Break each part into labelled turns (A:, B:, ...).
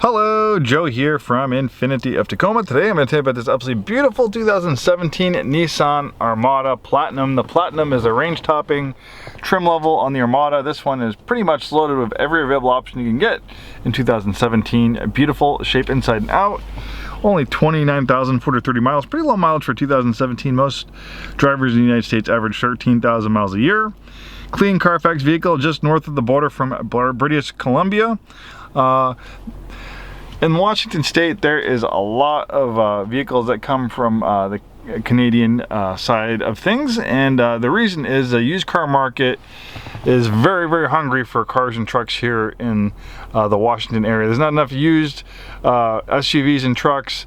A: Hello, Joe here from Infinity of Tacoma. Today I'm going to tell you about this absolutely beautiful 2017 Nissan Armada Platinum. The Platinum is a range topping trim level on the Armada. This one is pretty much loaded with every available option you can get in 2017. A beautiful shape inside and out. Only 29,430 miles, pretty low mileage for 2017. Most drivers in the United States average 13,000 miles a year. Clean Carfax vehicle just north of the border from British Columbia. In Washington State, there is a lot of vehicles that come from the Canadian side of things, and the reason is the used car market is very, very hungry for cars and trucks here in the Washington area. There's not enough used SUVs and trucks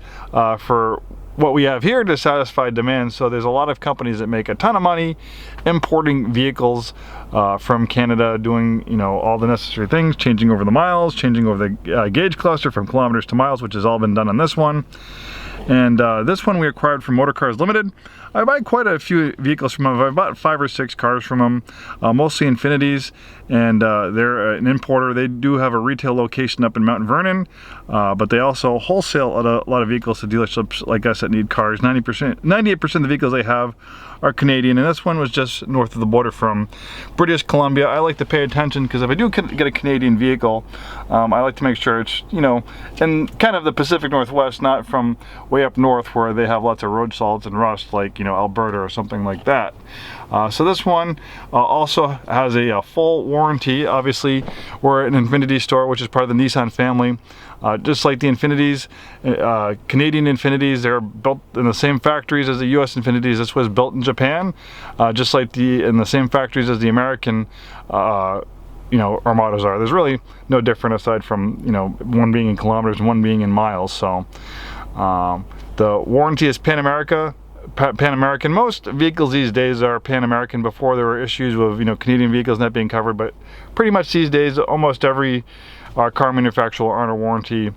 A: for what we have here to satisfy demand, so there's a lot of companies that make a ton of money importing vehicles from Canada, doing all the necessary things, changing over the miles, changing over the gauge cluster from kilometers to miles, which has all been done on this one. And this one we acquired from Motor Cars Limited. I buy quite a few vehicles from them. I bought 5 or 6 cars from them, mostly Infinitis, and they're an importer. They do have a retail location up in Mount Vernon, but they also wholesale a lot of vehicles to dealerships like us that need cars. 98% of the vehicles they have are Canadian, and this one was just north of the border from British Columbia. I like to pay attention because if I do get a Canadian vehicle, I like to make sure it's in kind of the Pacific Northwest, not from way up north where they have lots of road salts and rust like Alberta or something like that. So this one also has a full warranty. Obviously, we're an Infiniti store, which is part of the Nissan family. Just like the Infinitis, Canadian Infinitis, they're built in the same factories as the US Infinitis. This was built in Japan, just like in the same factories as the American Armadas are. There's really no different aside from one being in kilometers and one being in miles. So the warranty is Pan American. Most vehicles these days are Pan American. Before there were issues with Canadian vehicles not being covered, but pretty much these days almost every car manufacturer will honor warranty,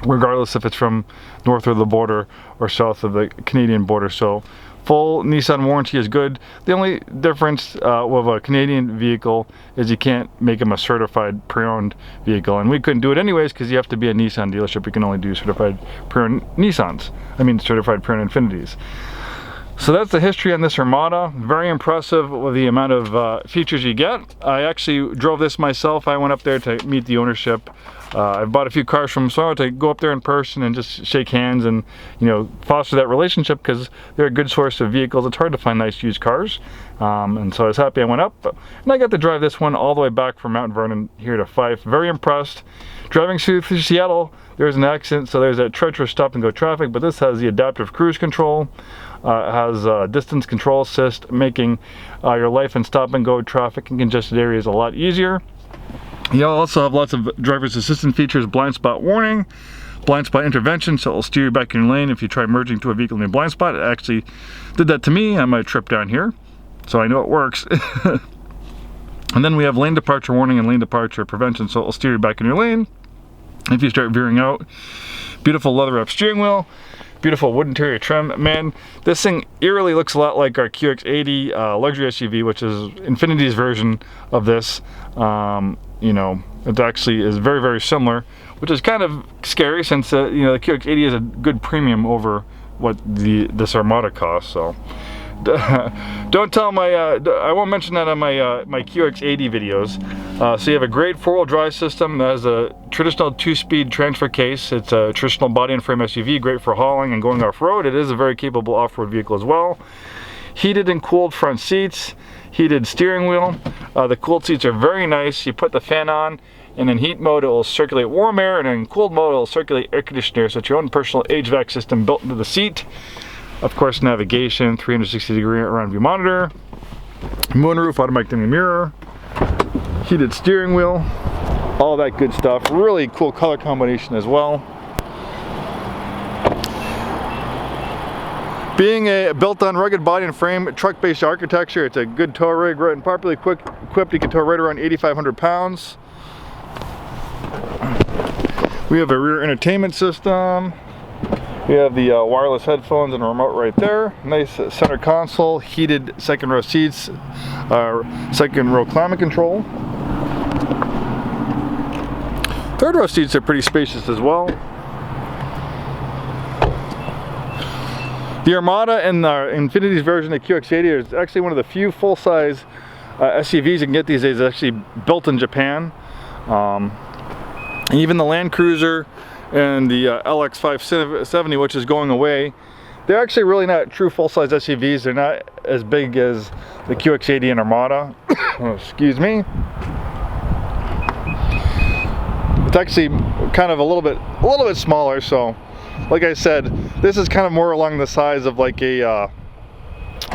A: regardless if it's from north of the border or south of the Canadian border. So full Nissan warranty is good. The only difference with a Canadian vehicle is you can't make them a certified pre-owned vehicle, and we couldn't do it anyways because you have to be a Nissan dealership. We can only do certified pre-owned Nissans. Certified pre-owned Infinitis. So that's the history on this Armada. Very impressive with the amount of features you get. I actually drove this myself. I went up there to meet the ownership. I've bought a few cars from them, so I want to go up there in person and just shake hands and foster that relationship because they're a good source of vehicles. It's hard to find nice used cars, and so I was happy I went up. And I got to drive this one all the way back from Mount Vernon here to Fife. Very impressed. Driving through Seattle, there's an accident, so there's that treacherous stop and go traffic, but this has the adaptive cruise control. It has distance control assist, making your life in stop and go traffic in congested areas a lot easier. You also have lots of driver's assistant features, blind spot warning, blind spot intervention, so it'll steer you back in your lane if you try merging to a vehicle in a blind spot. It actually did that to me on my trip down here, so I know it works. And then we have lane departure warning and lane departure prevention, so it'll steer you back in your lane if you start veering out. Beautiful leather wrap steering wheel. Beautiful wood interior trim. Man, this thing eerily looks a lot like our QX80 luxury SUV, which is Infiniti's version of this. It actually is very, very similar, which is kind of scary since the QX80 is a good premium over what this Armada costs. So don't tell I won't mention that on my QX80 videos. So you have a great 4-wheel drive system that has a traditional 2-speed transfer case. It's a traditional body and frame SUV, great for hauling and going off-road. It is a very capable off-road vehicle as well. Heated and cooled front seats, heated steering wheel. The cooled seats are very nice. You put the fan on, and in heat mode it will circulate warm air, and in cooled mode it will circulate air conditioner. So it's your own personal HVAC system built into the seat. Of course, navigation, 360-degree around view monitor, moonroof, automatic dimming mirror, heated steering wheel, all that good stuff. Really cool color combination as well. Being built on rugged body and frame, truck-based architecture, it's a good tow rig, right, and properly equipped. You can tow right around 8,500 pounds. We have a rear entertainment system. We have the wireless headphones and a remote right there. Nice center console, heated second row seats, second row climate control. Third row seats are pretty spacious as well. The Armada and the INFINITI's version of QX80 is actually one of the few full-size SUVs you can get these days. It's actually built in Japan. Even the Land Cruiser and the LX570, which is going away, they're actually really not true full-size SUVs. They're not as big as the QX80 and Armada. Oh, excuse me. It's actually kind of a little bit smaller. So, like I said, this is kind of more along the size of like a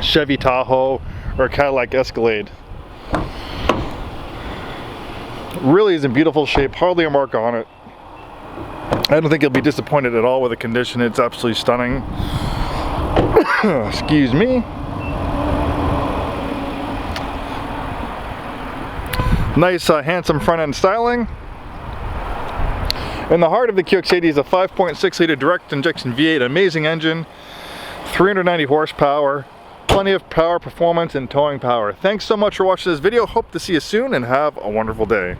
A: Chevy Tahoe or a Cadillac Escalade. Really is in beautiful shape, hardly a mark on it. I don't think you'll be disappointed at all with the condition. It's absolutely stunning. Excuse me. Nice handsome front end styling. In the heart of the QX80 is a 5.6 liter direct injection V8, amazing engine, 390 horsepower, plenty of power, performance, and towing power. Thanks so much for watching this video. Hope to see you soon and have a wonderful day.